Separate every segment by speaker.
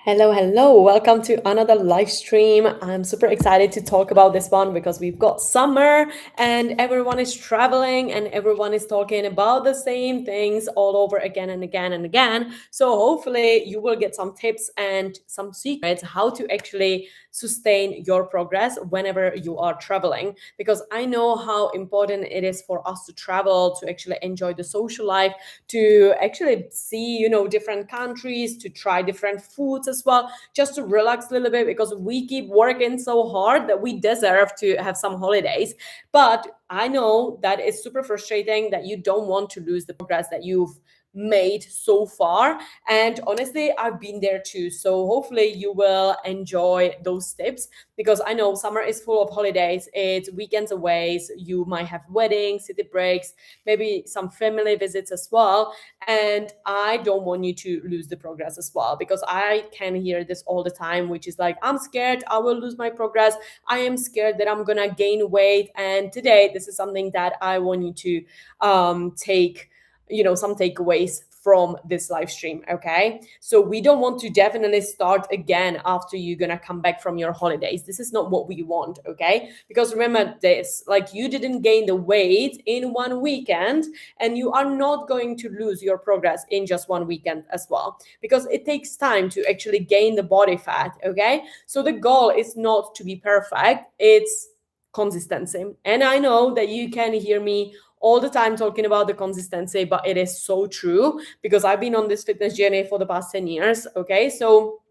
Speaker 1: Hello, hello. Welcome to another live stream. I'm super excited to talk about this one because we've got summer and everyone is traveling and everyone is talking about the same things all over again and again and again. So, hopefully, you will get some tips and some secrets how to actually sustain your progress whenever you are traveling. Because I know how important it is for us to travel, to actually enjoy the social life, to actually see different countries, to try different foods as well, just to relax a little bit, because we keep working so hard that we deserve to have some holidays. But I know that it's super frustrating that you don't want to lose the progress that you've made so far, and honestly I've been there too. So hopefully you will enjoy those tips, because I know summer is full of holidays, it's weekends away, so you might have weddings, city breaks, maybe some family visits as well. And I don't want you to lose the progress as well, because I can hear this all the time, which is like, I'm scared I will lose my progress, I am scared that I'm gonna gain weight. And today this is something that I want you to take some takeaways from this live stream. Okay, so we don't want to definitely start again after you're gonna come back from your holidays. This is not what we want. Okay, because remember this, like, you didn't gain the weight in one weekend, and you are not going to lose your progress in just one weekend as well, because it takes time to actually gain the body fat. Okay, so the goal is not to be perfect, it's consistency. And I know that you can hear me all the time talking about the consistency, but it is so true, because I've been on this fitness journey for the past 10 years. Okay, so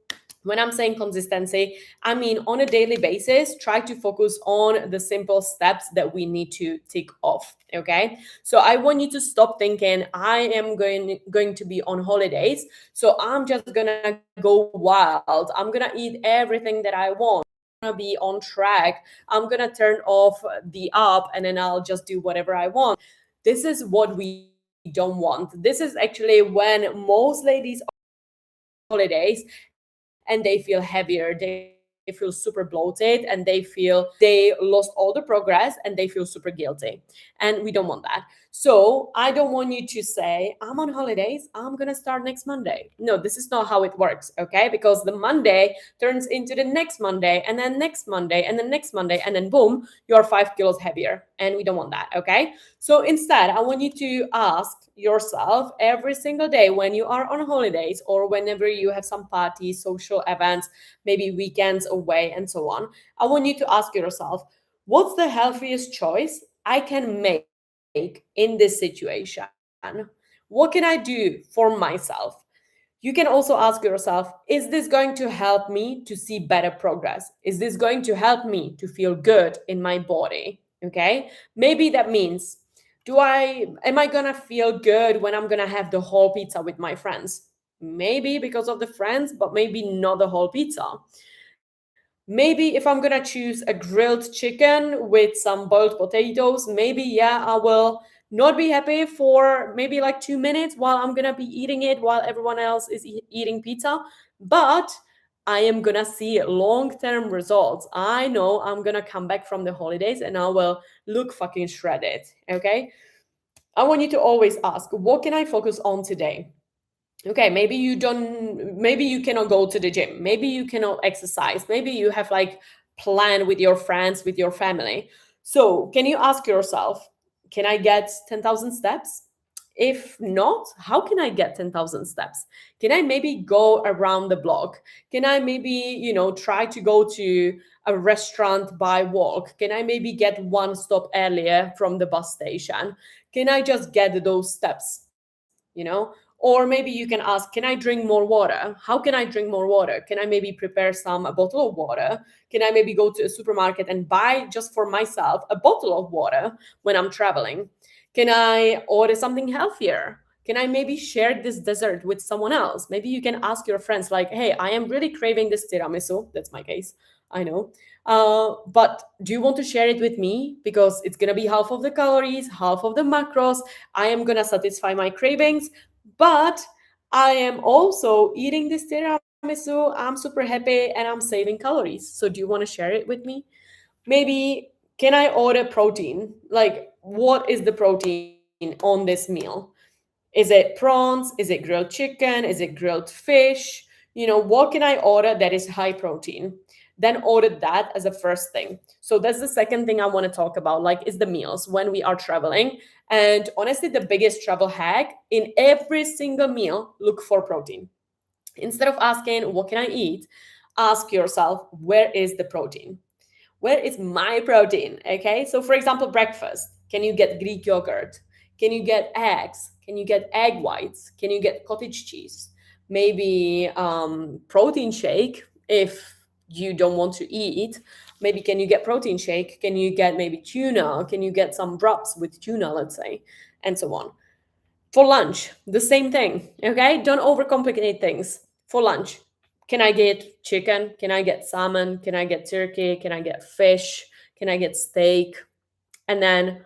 Speaker 1: when I'm saying consistency, I mean on a daily basis, try to focus on the simple steps that we need to tick off. Okay, so I want you to stop thinking I am going to be on holidays, so I'm just gonna go wild, I'm gonna eat everything that I want, be on track, I'm gonna turn off the app, and then I'll just do whatever I want. This is what we don't want. This is actually when most ladies holidays and they feel heavier, they feel super bloated, and they feel they lost all the progress and they feel super guilty. And we don't want that. So I don't want you to say, I'm on holidays, I'm gonna start next Monday. No, this is not how it works. Okay, because the Monday turns into the next Monday, and then next Monday, and then next Monday, and then boom, you're 5 kilos heavier. And we don't want that. Okay, so instead I want you to ask yourself every single day when you are on holidays, or whenever you have some parties, social events, maybe weekends away, and so on. I want you to ask yourself, what's the healthiest choice I can make in this situation? What can I do for myself? You can also ask yourself, is this going to help me to see better progress? Is this going to help me to feel good in my body? Okay? Maybe that means, am I going to feel good when I'm going to have the whole pizza with my friends? Maybe because of the friends, but maybe not the whole pizza. Maybe if I'm gonna choose a grilled chicken with some boiled potatoes, maybe, yeah, I will not be happy for maybe like 2 minutes while I'm gonna be eating it while everyone else is eating pizza. But I am gonna see long term results. I know I'm gonna come back from the holidays and I will look fucking shredded. Okay, I want you to always ask, what can I focus on today? Okay, maybe you cannot go to the gym, maybe you cannot exercise, maybe you have like plan with your friends, with your family. So can you ask yourself, can I get 10,000 steps? If not, how can I get 10,000 steps? Can I maybe go around the block? Can I maybe try to go to a restaurant by walk? Can I maybe get one stop earlier from the bus station? Can I just get those steps? Or maybe you can ask, can I drink more water? How can I drink more water? Can I maybe prepare some a bottle of water? Can I maybe go to a supermarket and buy just for myself a bottle of water when I'm traveling? Can I order something healthier? Can I maybe share this dessert with someone else? Maybe you can ask your friends, like, hey, I am really craving this tiramisu. That's my case, I know. But do you want to share it with me? Because it's gonna be half of the calories, half of the macros. I am gonna satisfy my cravings, but I am also eating this tiramisu. I'm super happy and I'm saving calories. So do you want to share it with me? Maybe can I order protein? Like, what is the protein on this meal? Is it prawns? Is it grilled chicken? Is it grilled fish? What can I order that is high protein? Then order that as a first thing. So that's the second thing I want to talk about, like, is the meals when we are traveling. And honestly, the biggest travel hack: in every single meal, look for protein. Instead of asking, what can I eat? Ask yourself, where is the protein? Where is my protein? Okay. So, for example, breakfast: can you get Greek yogurt? Can you get eggs? Can you get egg whites? Can you get cottage cheese? Maybe protein shake if you don't want to eat. Maybe can you get protein shake? Can you get maybe tuna? Can you get some wraps with tuna, let's say, and so on. For lunch, the same thing. Okay, don't overcomplicate things. For lunch, can I get chicken? Can I get salmon? Can I get turkey? Can I get fish? Can I get steak? And then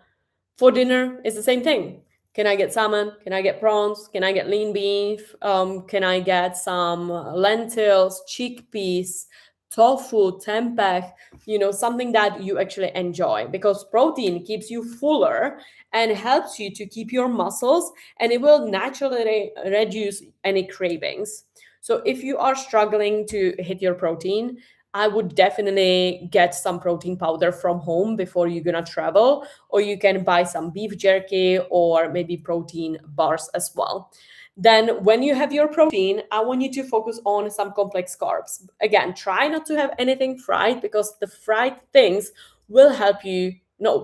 Speaker 1: for dinner, it's the same thing. Can I get salmon? Can I get prawns? Can I get lean beef? Can I get some lentils, chickpeas, tofu, tempeh? Something that you actually enjoy, because protein keeps you fuller and helps you to keep your muscles, and it will naturally reduce any cravings. So if you are struggling to hit your protein, I would definitely get some protein powder from home before you're gonna travel, or you can buy some beef jerky or maybe protein bars as well. Then, when you have your protein, I want you to focus on some complex carbs. Again, try not to have anything fried, because the fried things will help you. No,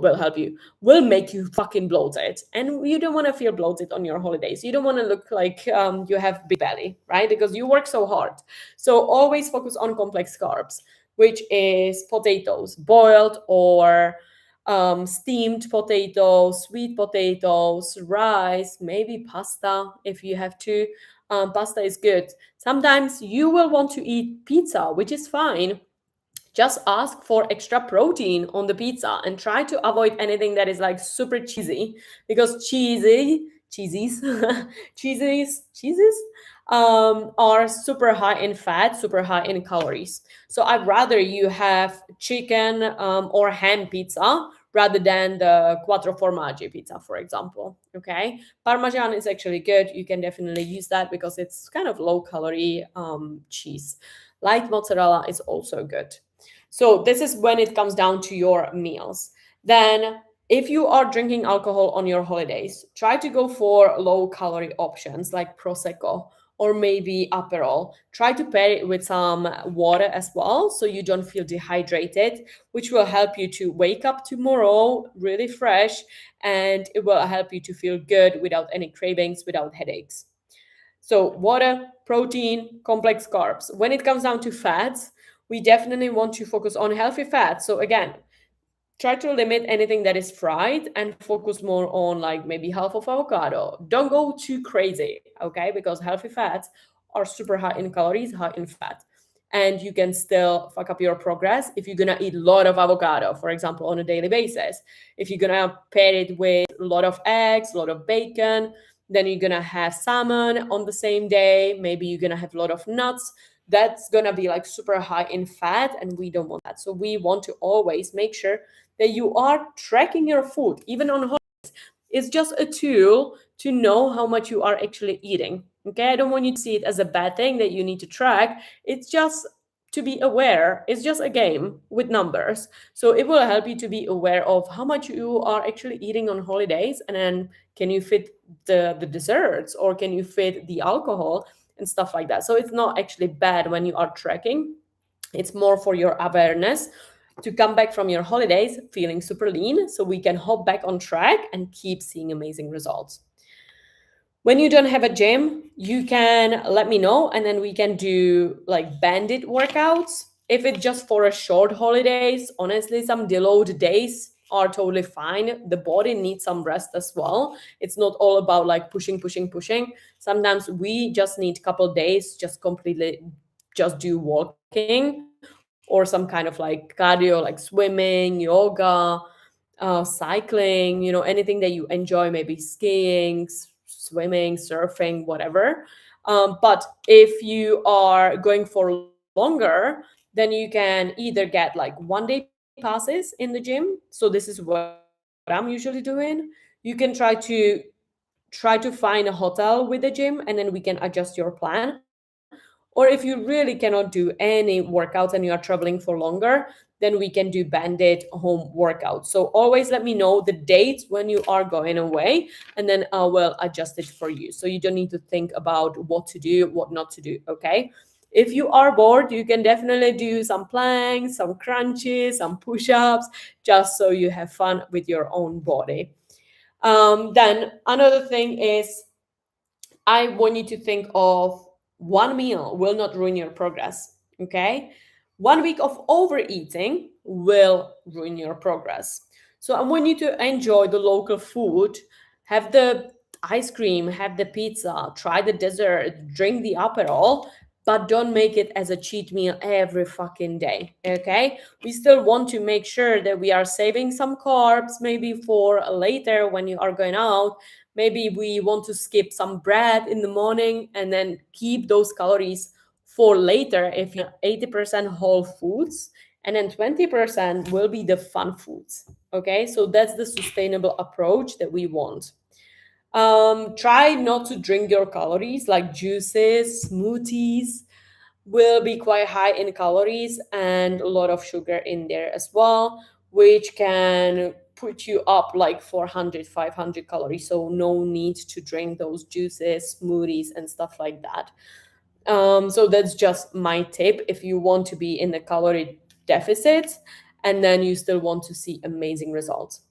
Speaker 1: will make you fucking bloated. And you don't want to feel bloated on your holidays. You don't want to look like you have big belly, right? Because you work so hard. So always focus on complex carbs, which is potatoes, boiled or steamed potatoes, sweet potatoes, rice, maybe pasta if you have to. Pasta is good. Sometimes you will want to eat pizza, which is fine. Just ask for extra protein on the pizza and try to avoid anything that is like super cheesy, because cheeses are super high in fat, super high in calories. So I'd rather you have chicken or ham pizza rather than the quattro formaggi pizza, for example. Okay, parmesan is actually good. You can definitely use that because it's kind of low calorie cheese. Light mozzarella is also good. So this is when it comes down to your meals. Then, if you are drinking alcohol on your holidays, try to go for low calorie options like Prosecco or maybe Aperol. Try to pair it with some water as well so you don't feel dehydrated, which will help you to wake up tomorrow really fresh, and it will help you to feel good without any cravings, without headaches. So, water, protein, complex carbs. When it comes down to fats, we definitely want to focus on healthy fats. So, again, try to limit anything that is fried and focus more on like maybe half of avocado. Don't go too crazy, okay? Because healthy fats are super high in calories, high in fat. And you can still fuck up your progress if you're gonna eat a lot of avocado, for example, on a daily basis. If you're gonna pair it with a lot of eggs, a lot of bacon, then you're gonna have salmon on the same day. Maybe you're gonna have a lot of nuts. That's gonna be like super high in fat, and we don't want that. So we want to always make sure that you are tracking your food, even on holidays. It's just a tool to know how much you are actually eating. Okay, I don't want you to see it as a bad thing that you need to track. It's just to be aware. It's just a game with numbers. So it will help you to be aware of how much you are actually eating on holidays, and then can you fit the desserts, or can you fit the alcohol and stuff like that. So it's not actually bad when you are tracking. It's more for your awareness to come back from your holidays feeling super lean so we can hop back on track and keep seeing amazing results. When you don't have a gym, you can let me know, and then we can do like bandit workouts. If it's just for a short holidays, honestly, some deload days are totally fine. The body needs some rest as well. It's not all about like pushing, pushing, pushing. Sometimes we just need a couple days, just completely just do walking or some kind of like cardio, like swimming, yoga, cycling, anything that you enjoy, maybe skiing, swimming, surfing, whatever. But if you are going for longer, then you can either get like 1 day passes in the gym. So this is what I'm usually doing. You can try to find a hotel with a gym, and then we can adjust your plan. Or you can Or if you really cannot do any workouts and you are traveling for longer, then we can do banded home workouts. So always let me know the dates when you are going away, and then I will adjust it for you. So you don't need to think about what to do, what not to do. Okay. If you are bored, you can definitely do some planks, some crunches, some push ups, just so you have fun with your own body. Then another thing is, I want you to think of one meal will not ruin your progress. Okay. 1 week of overeating will ruin your progress. So I want you to enjoy the local food, have the ice cream, have the pizza, try the dessert, drink the Aperol, but don't make it as a cheat meal every fucking day. Okay. We still want to make sure that we are saving some carbs maybe for later when you are going out. Maybe we want to skip some bread in the morning and then keep those calories for later if you 80% whole foods, and then 20% will be the fun foods. Okay, so that's the sustainable approach that we want. Try not to drink your calories, like juices, smoothies will be quite high in calories and a lot of sugar in there as well, which can put you up like 400, 500 calories. So no need to drink those juices, smoothies, and stuff like that. So that's just my tip if you want to be in the calorie deficit and then you still want to see amazing results.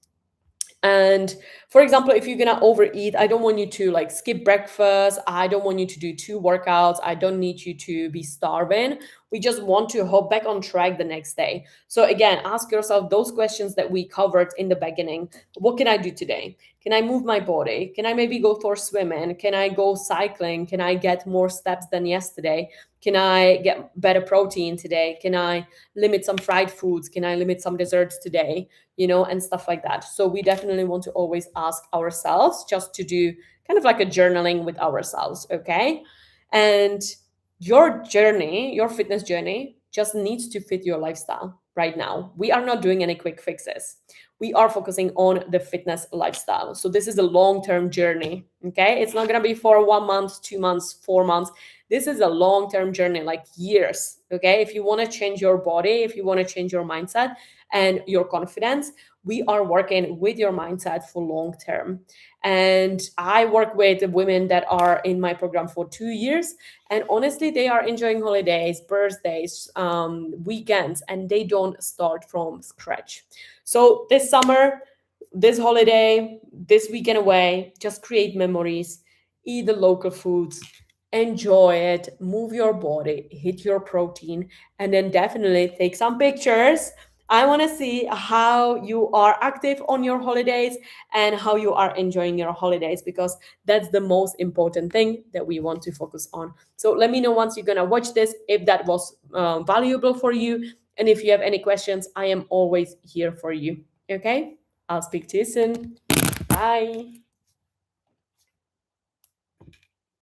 Speaker 1: And for example, if you're gonna overeat, I don't want you to like skip breakfast. I don't want you to do 2 workouts. I don't need you to be starving. We just want to hop back on track the next day. So again, ask yourself those questions that we covered in the beginning. What can I do today? Can I move my body? Can I maybe go for swimming? Can I go cycling? Can I get more steps than yesterday? Can I get better protein today? Can I limit some fried foods? Can I limit some desserts today? And stuff like that. So we definitely want to always ask ourselves just to do kind of like a journaling with ourselves, okay? And your journey, your fitness journey, just needs to fit your lifestyle right now. We are not doing any quick fixes. We are focusing on the fitness lifestyle. So this is a long-term journey, okay? It's not going to be for 1 month, 2 months, 4 months. This is a long-term journey, like years, okay? If you want to change your body, if you want to change your mindset, and your confidence, we are working with your mindset for long term. And I work with women that are in my program for 2 years, and honestly they are enjoying holidays, birthdays, weekends, and they don't start from scratch. So this summer, this holiday, this weekend away, just create memories, eat the local foods, enjoy it, move your body, hit your protein, and then definitely take some pictures. I want to see how you are active on your holidays and how you are enjoying your holidays, because that's the most important thing that we want to focus on. So let me know once you're going to watch this if that was valuable for you. And if you have any questions, I am always here for you. Okay? I'll speak to you soon. Bye.